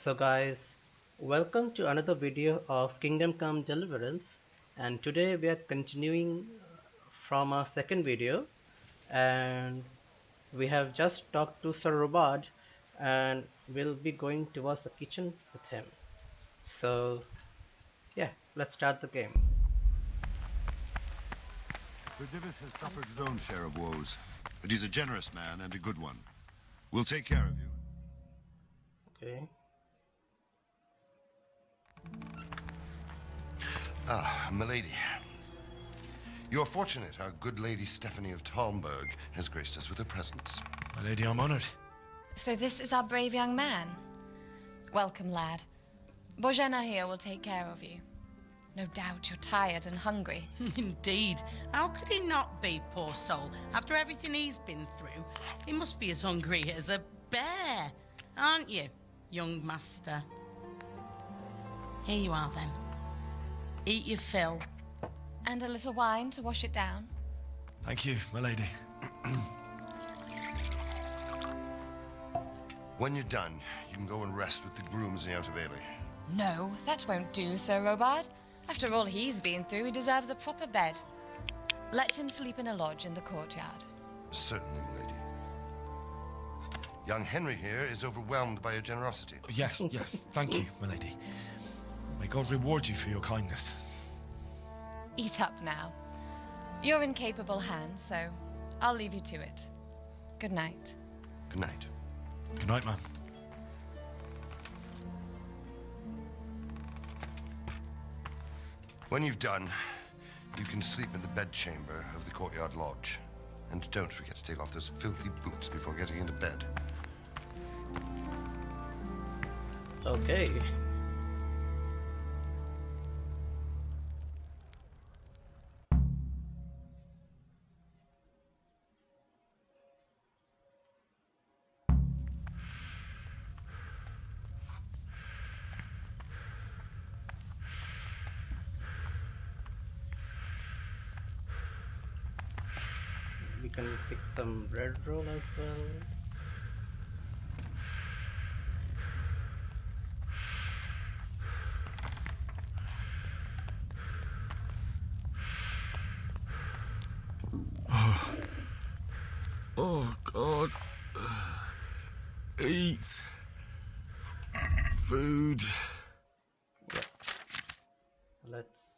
So guys, welcome to another video of Kingdom Come Deliverance, and today we are continuing from our second video, and we have just talked to Sir Robard and we'll be going towards the kitchen with him. So yeah, let's start the game. Sir Divish has suffered his own share of woes, but he's a generous man and a good one. We'll take care of you. Okay. Ah, milady. You're fortunate our good lady Stephanie of Talmberg has graced us with her presence. My lady, I'm honored. So this is our brave young man. Welcome, lad. Bojena here will take care of you. No doubt you're tired and hungry. Indeed. How could he not be, poor soul? After everything he's been through, he must be as hungry as a bear. Aren't you, young master? Here you are, then. Eat your fill. And a little wine to wash it down. Thank you, my lady. When you're done, you can go and rest with the grooms in the Outer Bailey. No, that won't do, Sir Robard. After all he's been through, he deserves a proper bed. Let him sleep in a lodge in the courtyard. Certainly, milady. Young Henry here is overwhelmed by your generosity. Yes, yes, thank you, my lady. May God reward you for your kindness. Eat up now. You're in capable hands, so I'll leave you to it. Good night. Good night. Good night, man. When you've done, you can sleep in the bedchamber of the courtyard lodge. And don't forget to take off those filthy boots before getting into bed. Okay. We can pick some bread roll as well. Oh, God. Eat. Food. Yeah. Let's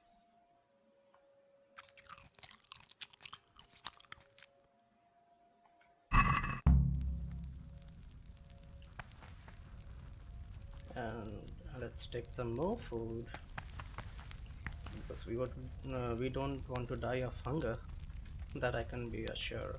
let's take some more food because we don't want to die of hunger. That I can be assured.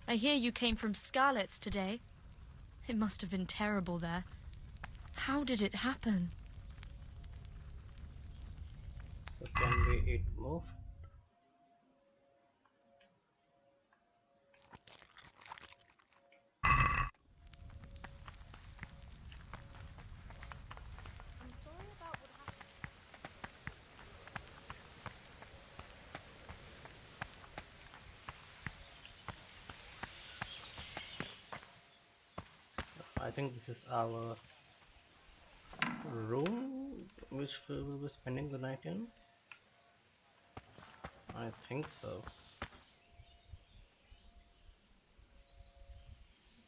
I hear you came from Scarlet's today. It must have been terrible there. How did it happen? So can we eat more? I'm sorry about what happened. I think this is our room which we will be spending the night in. I think so.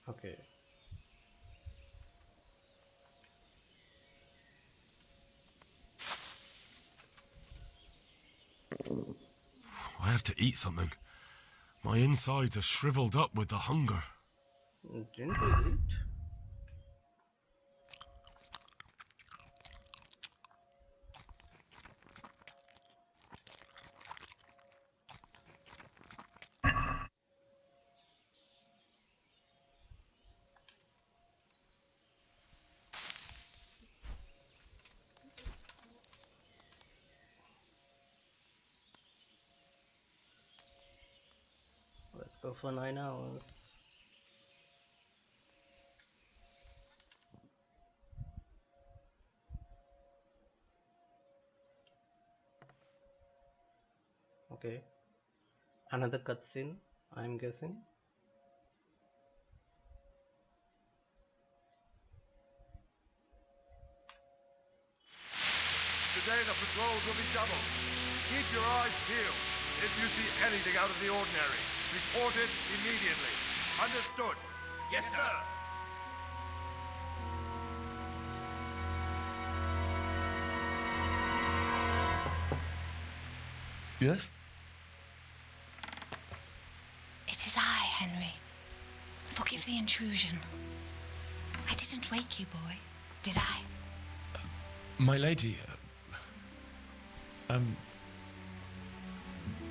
Okay. I have to eat something. My insides are shriveled up with the hunger. Didn't we eat? Let's go for 9 hours. Okay. Another cutscene, I'm guessing. Today the patrols will be doubled. Keep your eyes peeled. If you see anything out of the ordinary, report it immediately. Understood? Yes, sir. Yes? It is I, Henry. Forgive the intrusion. I didn't wake you, boy, did I? My lady,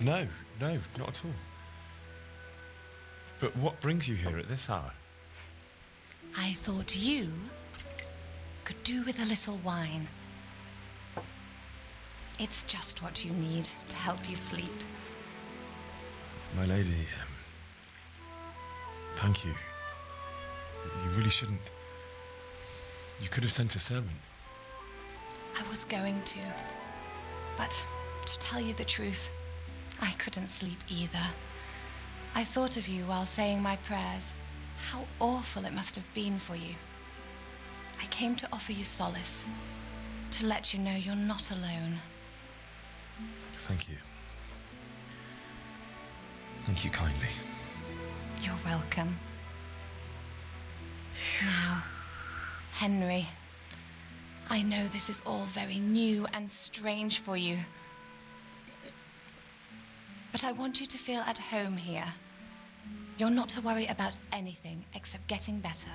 no, not at all. But what brings you here at this hour? I thought you could do with a little wine. It's just what you need to help you sleep. My lady, thank you. You really shouldn't. You could have sent a servant. I was going to. But to tell you the truth, I couldn't sleep either. I thought of you while saying my prayers. How awful it must have been for you. I came to offer you solace, to let you know you're not alone. Thank you. Thank you kindly. You're welcome. Now, Henry, I know this is all very new and strange for you. But I want you to feel at home here. You're not to worry about anything except getting better.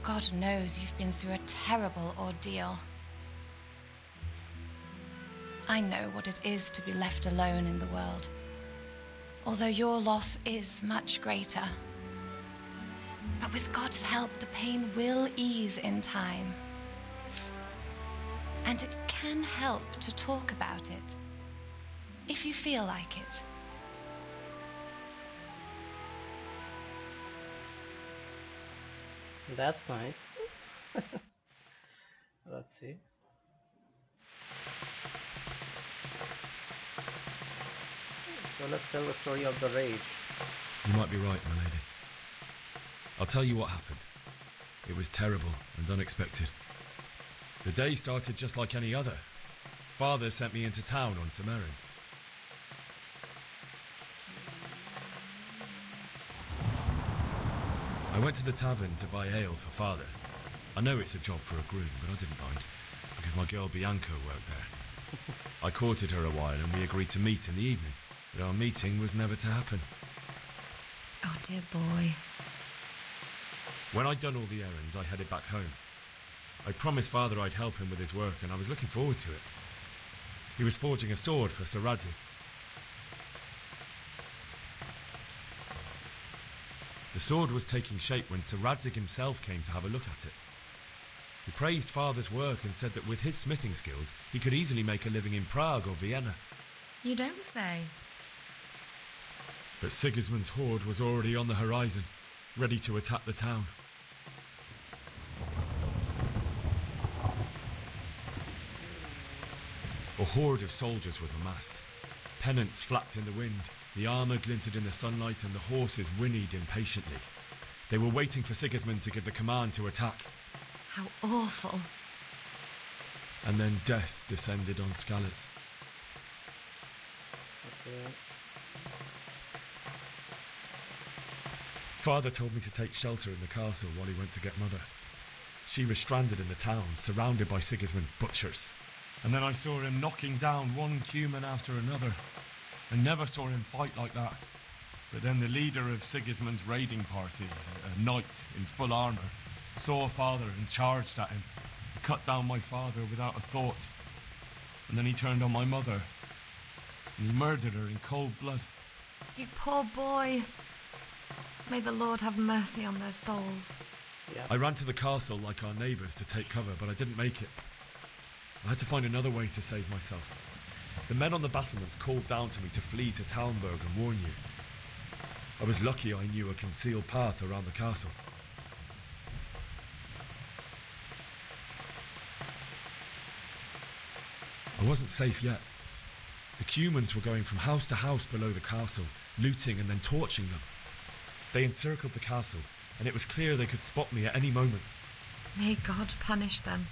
God knows you've been through a terrible ordeal. I know what it is to be left alone in the world, although your loss is much greater. But with God's help, the pain will ease in time. And it can help to talk about it, if you feel like it. That's nice. Let's see. So let's tell the story of the rage. You might be right, my lady. I'll tell you what happened. It was terrible and unexpected. The day started just like any other. Father sent me into town on some errands. I went to the tavern to buy ale for Father. I know it's a job for a groom, but I didn't mind, because my girl Bianca worked there. I courted her a while and we agreed to meet in the evening, but our meeting was never to happen. Oh, dear boy. When I'd done all the errands, I headed back home. I promised Father I'd help him with his work, and I was looking forward to it. He was forging a sword for Sir Radzig. The sword was taking shape when Sir Radzig himself came to have a look at it. He praised Father's work and said that with his smithing skills, he could easily make a living in Prague or Vienna. You don't say. But Sigismund's horde was already on the horizon, ready to attack the town. A horde of soldiers was amassed. Pennants flapped in the wind, the armour glinted in the sunlight, and the horses whinnied impatiently. They were waiting for Sigismund to give the command to attack. How awful. And then death descended on Skalitz. Okay. Father told me to take shelter in the castle while he went to get Mother. She was stranded in the town, surrounded by Sigismund's butchers. And then I saw him knocking down one Cuman after another. I never saw him fight like that. But then the leader of Sigismund's raiding party, a knight in full armour, saw Father and charged at him. He cut down my father without a thought. And then he turned on my mother. And he murdered her in cold blood. You poor boy. May the Lord have mercy on their souls. Yeah. I ran to the castle like our neighbours to take cover, but I didn't make it. I had to find another way to save myself. The men on the battlements called down to me to flee to TALMBERG and warn you. I was lucky I knew a concealed path around the castle. I wasn't safe yet. The Cumans were going from house to house below the castle, looting and then torching them. They encircled the castle, and it was clear they could spot me at any moment. May God punish them.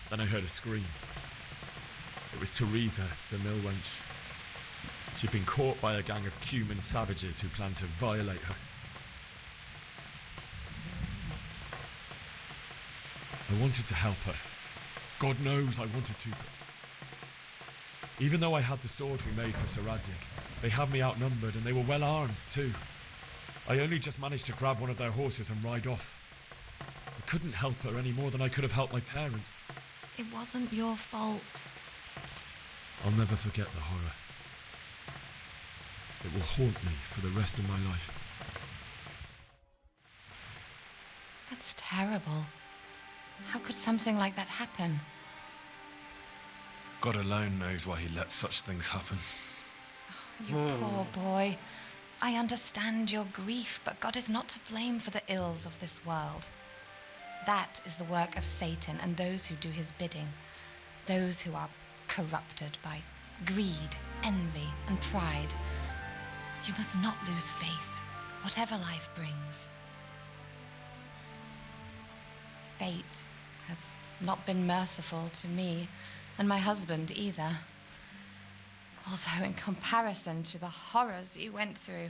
Then I heard a scream. It was Teresa, the mill wench. She'd been caught by a gang of Cuman savages who planned to violate her. I wanted to help her. God knows I wanted to. Even though I had the sword we made for Sir Radzig, they had me outnumbered and they were well armed too. I only just managed to grab one of their horses and ride off. I couldn't help her any more than I could have helped my parents. It wasn't your fault. I'll never forget the horror. It will haunt me for the rest of my life. That's terrible. How could something like that happen? God alone knows why he lets such things happen. You poor boy. I understand your grief, but God is not to blame for the ills of this world. That is the work of Satan and those who do his bidding. Those who are corrupted by greed, envy, and pride. You must not lose faith, whatever life brings. Fate has not been merciful to me, and my husband either. Although in comparison to the horrors you went through.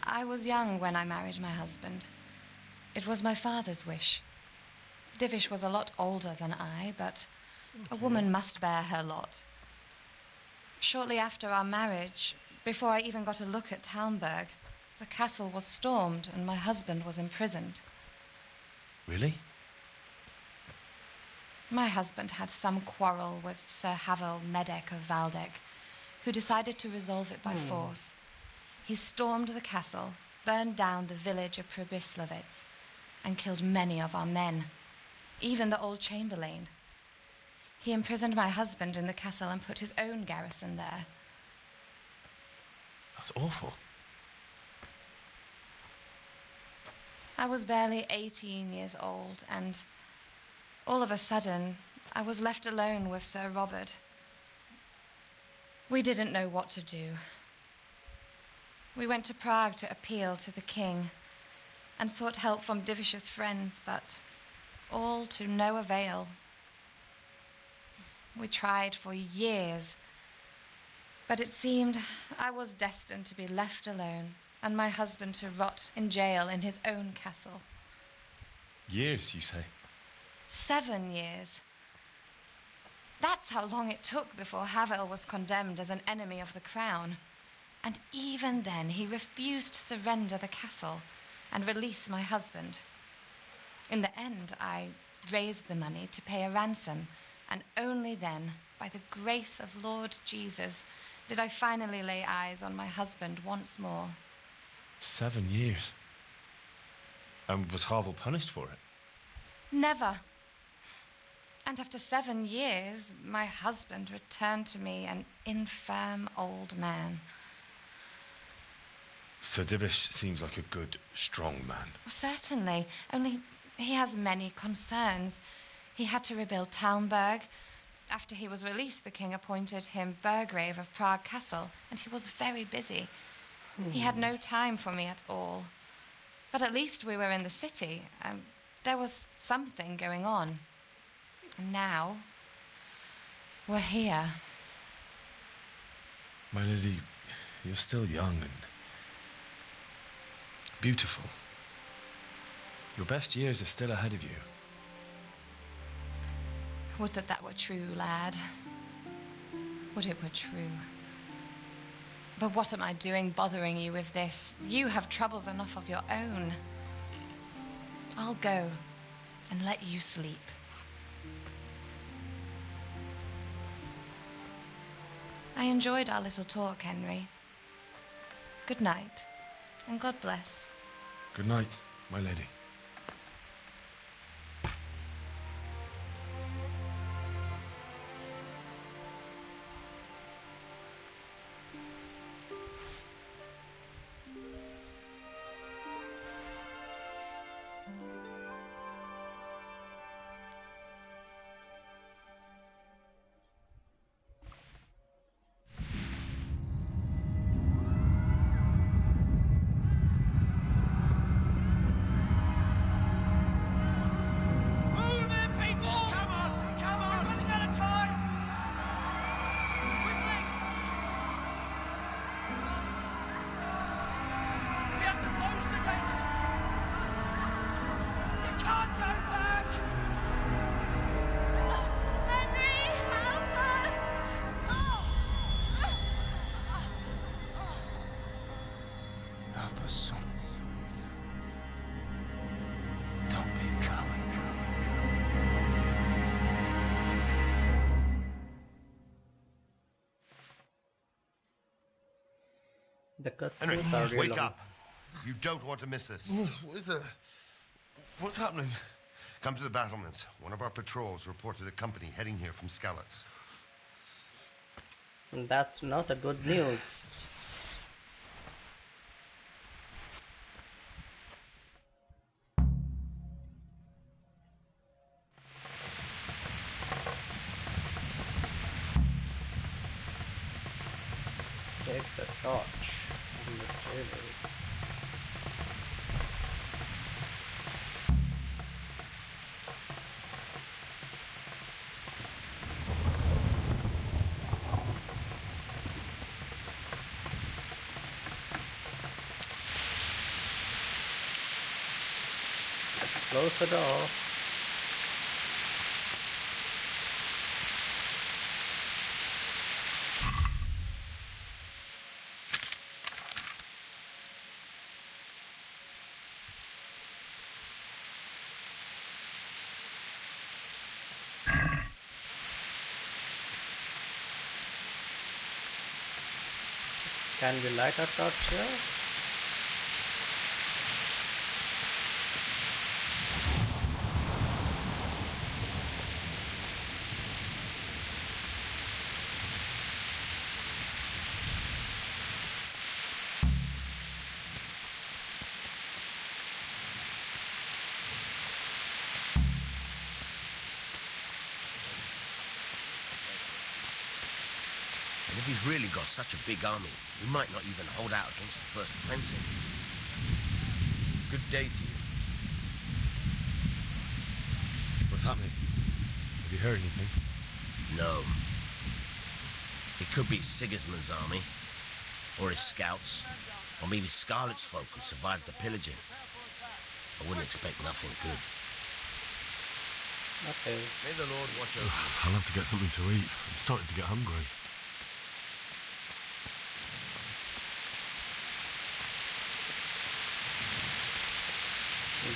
I was young when I married my husband. It was my father's wish. Divish was a lot older than I, but a woman must bear her lot. Shortly after our marriage, before I even got a look at TALMBERG, the castle was stormed and my husband was imprisoned. Really? My husband had some quarrel with Sir Havel Medek of Valdek, who decided to resolve it by force. He stormed the castle, burned down the village of Pribyslavitz, and killed many of our men, even the old chamberlain. He imprisoned my husband in the castle and put his own garrison there. That's awful. I was barely 18 years old, and all of a sudden, I was left alone with Sir Robert. We didn't know what to do. We went to Prague to appeal to the king and sought help from Divish's friends, but all to no avail. We tried for years, but it seemed I was destined to be left alone and my husband to rot in jail in his own castle. Years, you say? 7 years. That's how long it took before Havel was condemned as an enemy of the crown. And even then, he refused to surrender the castle and release my husband. In the end, I raised the money to pay a ransom, and only then, by the grace of Lord Jesus, did I finally lay eyes on my husband once more. 7 years? And was Havel punished for it? Never. And after 7 years, my husband returned to me an infirm old man. Sir Divish seems like a good, strong man. Certainly, only he has many concerns. He had to rebuild TALMBERG. After he was released, the king appointed him Burgrave of Prague Castle, and he was very busy. He had no time for me at all. But at least we were in the city, and there was something going on. And now, we're here. My lady, you're still young and beautiful. Your best years are still ahead of you. Would that that were true, lad. Would it were true. But what am I doing bothering you with this? You have troubles enough of your own. I'll go and let you sleep. I enjoyed our little talk, Henry. Good night, and God bless. Good night, my lady. son. Don't be a coward. The Henry, cutscenes are really wake long. up. You don't want to miss this. What is it? What's happening? Come to the battlements. One of our patrols reported a company heading here from Skalitz. That's not a good news. Take the torch on the table. Let's close the door. Can we light a torch here? And if he's really got such a big army, he might not even hold out against the first offensive. Good day to you. What's happening? Have you heard anything? No. It could be Sigismund's army, or his scouts, or maybe Skalitz folk who survived the pillaging. I wouldn't expect nothing good. Okay. May the Lord watch over you. I'll have to get something to eat. I'm starting to get hungry.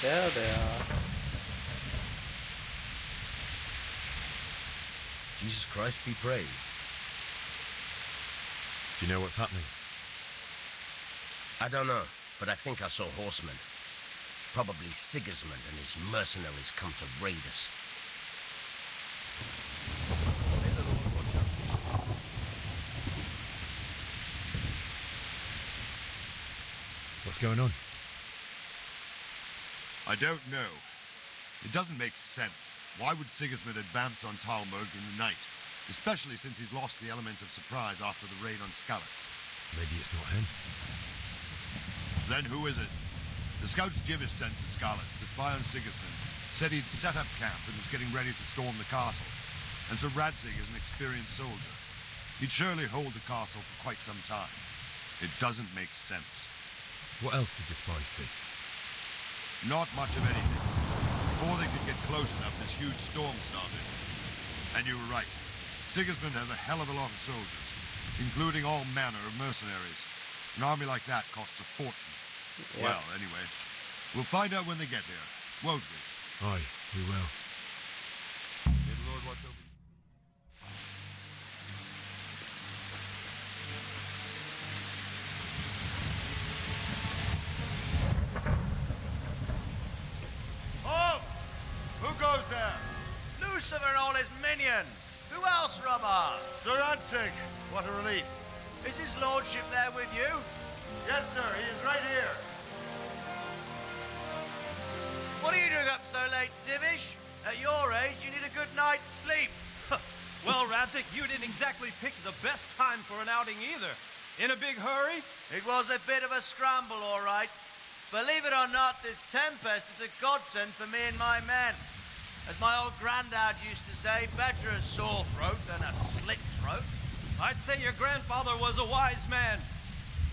There they are. Jesus Christ be praised. Do you know what's happening? I don't know, but I think I saw horsemen. Probably Sigismund and his mercenaries come to raid us. May the Lord watch over you. What's going on? I don't know. It doesn't make sense. Why would Sigismund advance on TALMBERG in the night? Especially since he's lost the element of surprise after the raid on Skalitz. Maybe it's not him. Then who is it? The scouts Jivish sent to Skalitz to spy on Sigismund said he'd set up camp and was getting ready to storm the castle. And Sir Radzig is an experienced soldier. He'd surely hold the castle for quite some time. It doesn't make sense. What else did the spies see? Not much of anything. Before they could get close enough, this huge storm started. And you were right. Sigismund has a hell of a lot of soldiers, including all manner of mercenaries. An army like that costs a fortune. Yeah. Well, anyway, we'll find out when they get here, won't we? Aye, we will. May the Lord watch over you. Halt! Who goes there? Lucifer and all his minions. Who else, Rubber? Sir Radzig. What a relief. Is his lordship there with you? Yes, sir. He is right here. What are you doing up so late, Divish? At your age, you need a good night's sleep. Well, Radzig, you didn't exactly pick the best time for an outing either. In a big hurry? It was a bit of a scramble, all right. Believe it or not, this tempest is a godsend for me and my men. As my old granddad used to say, better a sore throat than a slit throat. I'd say your grandfather was a wise man.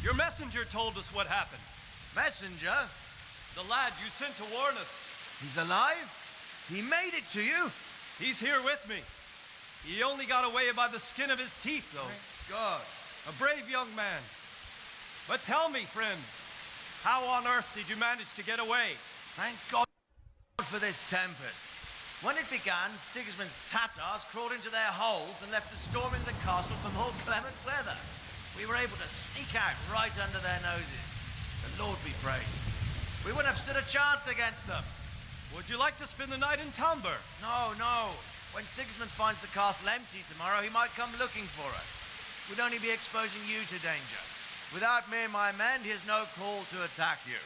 Your messenger told us what happened. Messenger? The lad you sent to warn us. He's alive? He made it to you? He's here with me. He only got away by the skin of his teeth, though. Thank God. A brave young man. But tell me, friend, How on earth did you manage to get away? Thank God for this tempest. When it began, Sigismund's Tatars crawled into their holes and left us storming the castle for more clement weather. We were able to sneak out right under their noses. The Lord be praised. We wouldn't have stood a chance against them. Would you like to spend the night in TALMBERG? No, no. When Sigismund finds the castle empty tomorrow, he might come looking for us. We'd only be exposing you to danger. Without me and my men, he has no call to attack you.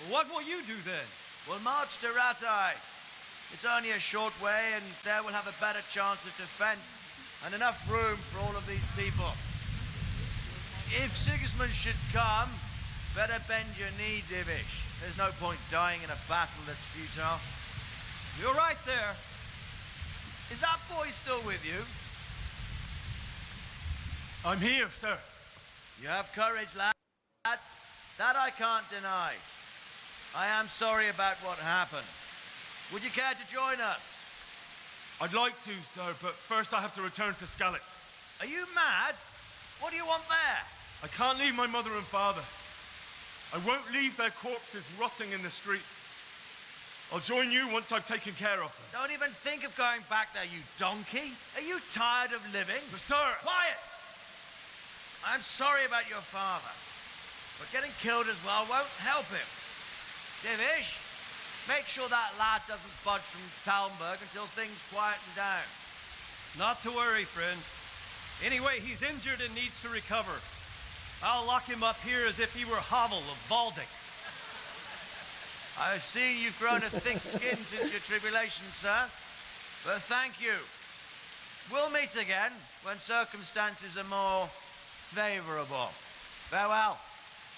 What will you do then? We'll march to Ratai. It's only a short way, and there we'll have a better chance of defense and enough room for all of these people. If Sigismund should come, better bend your knee, Divish. There's no point dying in a battle that's futile. You're right there. Is that boy still with you? I'm here, sir. You have courage, lad. That I can't deny. I am sorry about what happened. Would you care to join us? I'd like to, sir, but first I have to return to Skalitz. Are you mad? What do you want there? I can't leave my mother and father. I won't leave their corpses rotting in the street. I'll join you once I've taken care of them. Don't even think of going back there, you donkey. Are you tired of living? But sir... Quiet! I'm sorry about your father, but getting killed as well won't help him. Divish, make sure that lad doesn't budge from TALMBERG until things quieten down. Not to worry, friend. Anyway, he's injured and needs to recover. I'll lock him up here as if he were Havel of Baldic. I've seen you've grown a thick skin since your tribulation, sir. But thank you. We'll meet again when circumstances are more favorable. Farewell.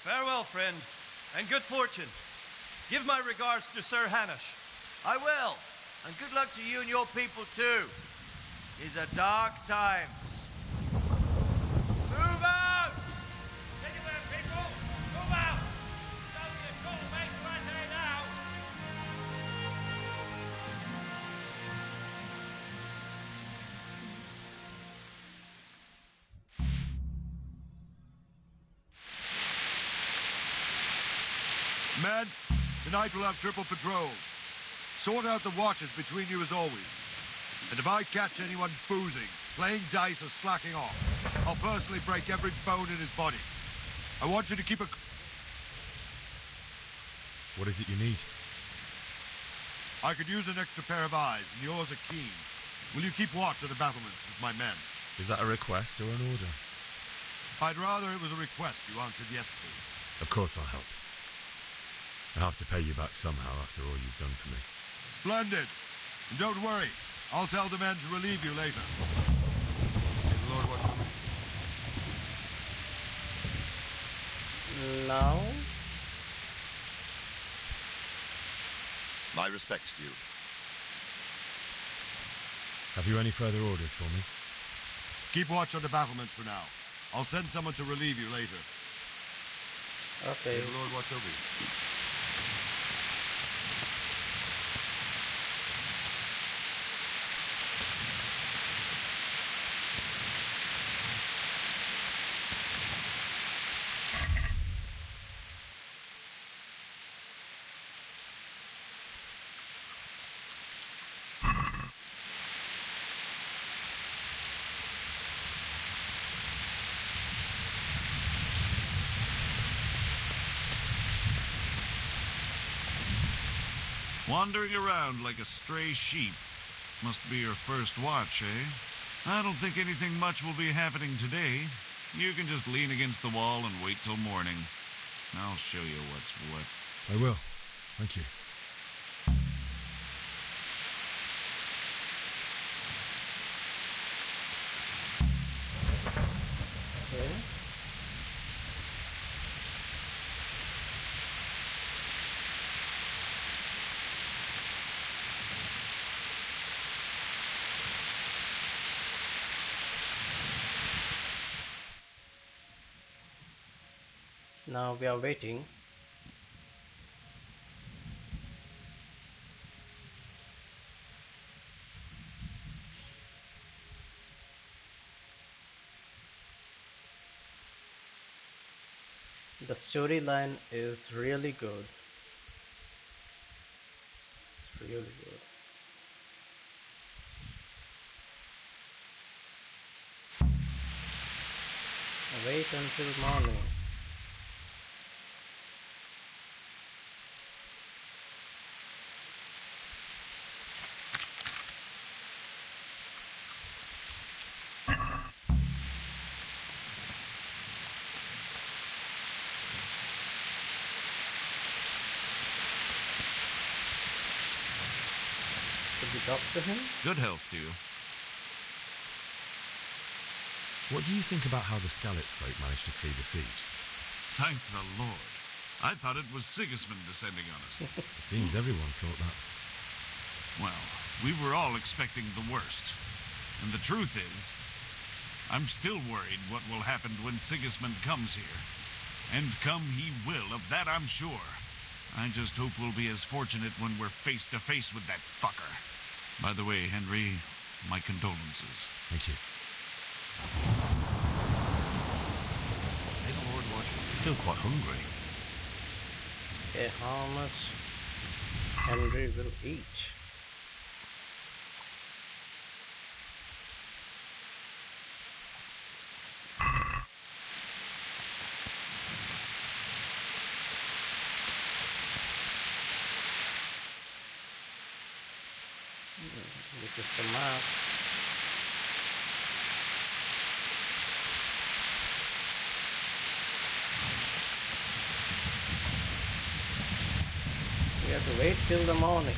Farewell, friend, and good fortune. Give my regards to Sir Hanush. I will. And good luck to you and your people, too. These are dark times. Move out! Anywhere, people! Move out! It's only a short way to Ratai now. Men, tonight we'll have triple patrols. Sort out the watches between you as always. And if I catch anyone boozing, playing dice or slacking off, I'll personally break every bone in his body. I want you to keep a... What is it you need? I could use an extra pair of eyes, and yours are keen. Will you keep watch of the battlements with my men? Is that a request or an order? I'd rather it was a request you answered yes to. Of course I'll help. I have to pay you back somehow after all you've done for me. Splendid. And don't worry, I'll tell the men to relieve you later. May the Lord watch over you. Now, My respects to you. Have you any further orders for me? Keep watch on the battlements for now. I'll send someone to relieve you later. okay. May the Lord watch over you. Wandering around like a stray sheep. Must be your first watch, eh? I don't think anything much will be happening today. You can just lean against the wall and wait till morning. I'll show you what's what. I will. Thank you. Okay. Now we are waiting. The storyline is really good. It's really good. Wait until morning. Should we talk to him? Good health to you. What do you think about how the Skalitz folk managed to flee the siege? Thank the Lord. I thought it was Sigismund descending on us. It seems everyone thought that. Well, we were all expecting the worst. And the truth is, I'm still worried what will happen when Sigismund comes here. And come he will, of that I'm sure. I just hope we'll be as fortunate when we're face to face with that fucker. By the way, Henry, my condolences. Thank you. May the Lord watch you. I feel quite hungry. Okay, how much Henry will eat? This is the map. We have to wait till the morning.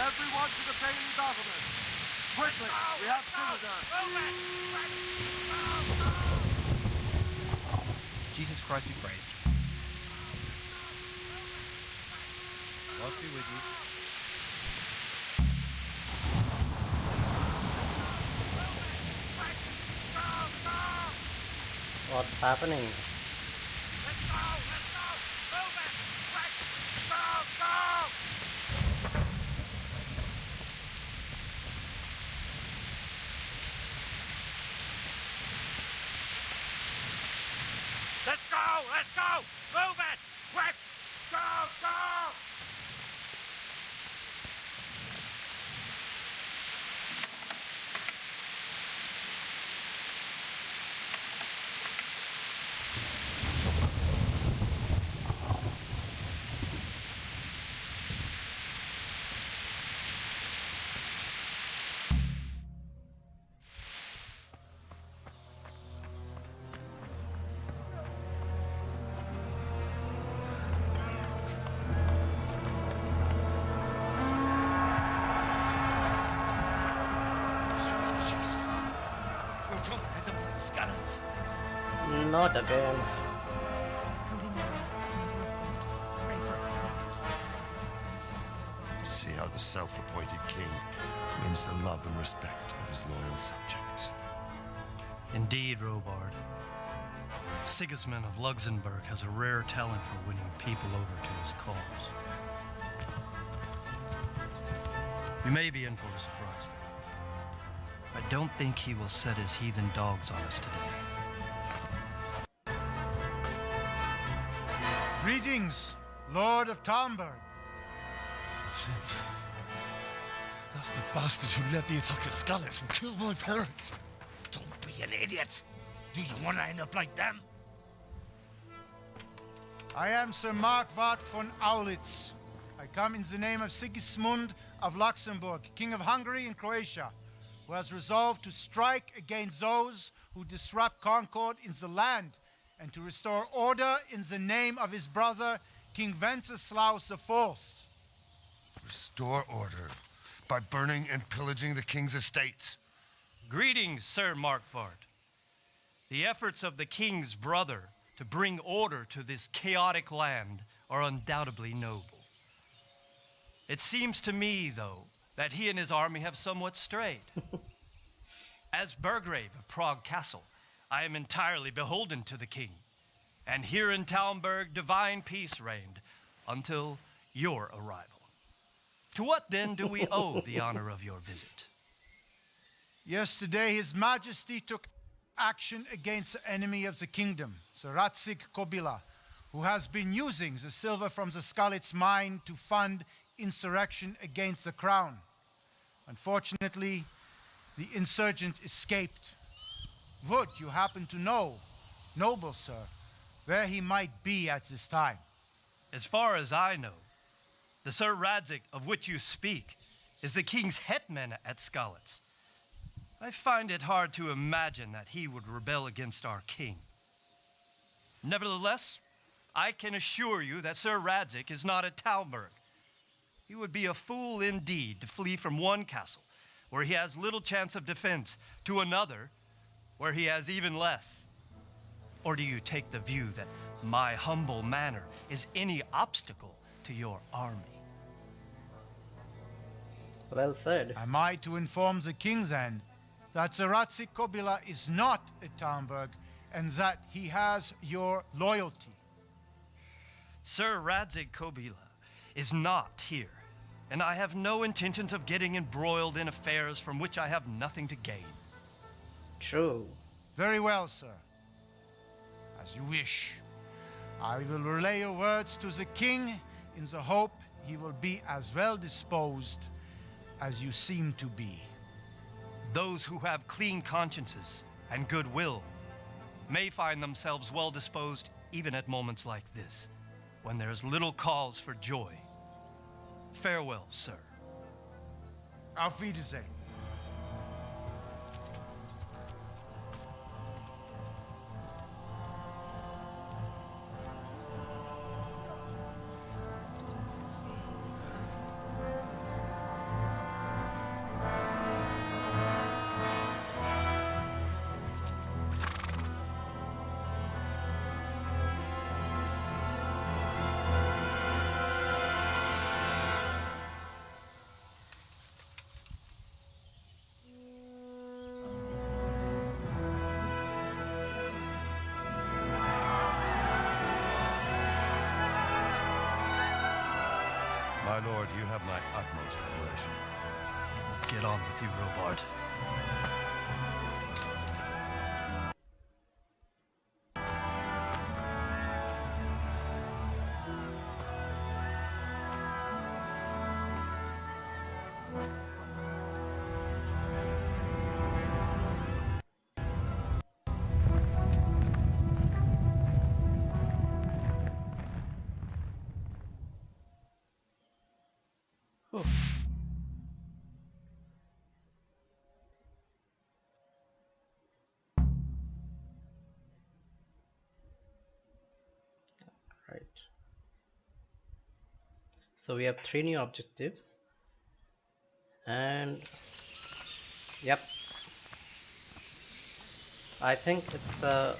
Everyone to the Feigning battlement! Quickly, we have visitors! Jesus Christ be praised. God be with you. What's happening? Let's go! Let's go! Move it! Quick! Go! Go! Not again. See how the self-appointed king wins the love and respect of his loyal subjects. Indeed, Robard. Sigismund of Luxembourg has a rare talent for winning people over to his cause. We may be in for a surprise, though. I don't think he will set his heathen dogs on us today. Greetings, Lord of TALMBERG. That's the bastard who led the attack at Skalitz and killed my parents. Don't be an idiot. Do you want to end up like them? I am Sir Markwart von Aulitz. I come in the name of Sigismund of Luxembourg, King of Hungary and Croatia, who has resolved to strike against those who disrupt concord in the land and to restore order in the name of his brother, King Wenceslas the Fourth. Restore order by burning and pillaging the king's estates. Greetings, Sir Markvard. The efforts of the king's brother to bring order to this chaotic land are undoubtedly noble. It seems to me, though, that he and his army have somewhat strayed. As Burgrave of Prague Castle, I am entirely beholden to the king. And here in TALMBERG, divine peace reigned until your arrival. To what then do we owe the honor of your visit? Yesterday, His Majesty took action against the enemy of the kingdom, Sir Radzig Kobyla, who has been using the silver from the Skalitz mine to fund insurrection against the crown. Unfortunately, the insurgent escaped. Would you happen to know, noble sir, where he might be at this time? As far as I know, the Sir Radzig of which you speak is the king's hetman at Skalitz. I find it hard to imagine that he would rebel against our king. Nevertheless, I can assure you that Sir Radzig is not at TALMBERG. He would be a fool indeed to flee from one castle where he has little chance of defense to another where he has even less. Or do you take the view that my humble manner is any obstacle to your army? Well said. Am I to inform the king then that Sir Radzig Kobyla is not at TALMBERG and that he has your loyalty? Sir Radzig Kobyla is not here, and I have no intentions of getting embroiled in affairs from which I have nothing to gain. True. Very well, sir. As you wish. I will relay your words to the king in the hope he will be as well disposed as you seem to be. Those who have clean consciences and goodwill may find themselves well disposed even at moments like this, when there is little cause for joy. Farewell, sir. Auf Wiedersehen. My lord, you have my utmost admiration. Get on with you, Robard. Oh. Right. So we have 3 new objectives, and yep, I think it's so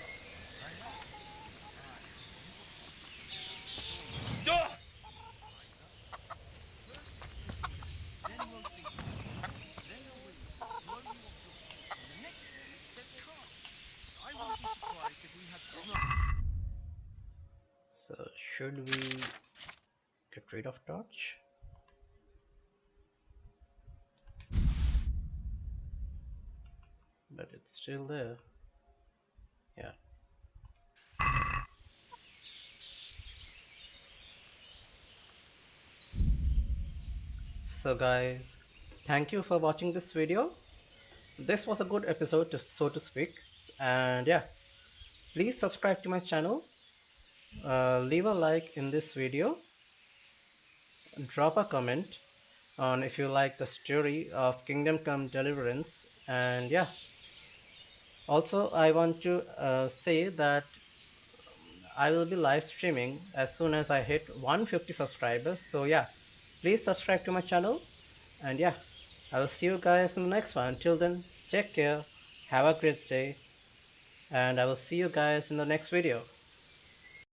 should we get rid of torch? But it's still there. Yeah. So guys, thank you for watching this video. This was a good episode, so to speak, and yeah, please subscribe to my channel, leave a like in this video, drop a comment on if you like the story of Kingdom Come Deliverance, and yeah, also I want to say that I will be live streaming as soon as I hit 150 subscribers. So yeah, please subscribe to my channel. And yeah, I will see you guys in the next one. Until then, take care, have a great day, and I will see you guys in the next video.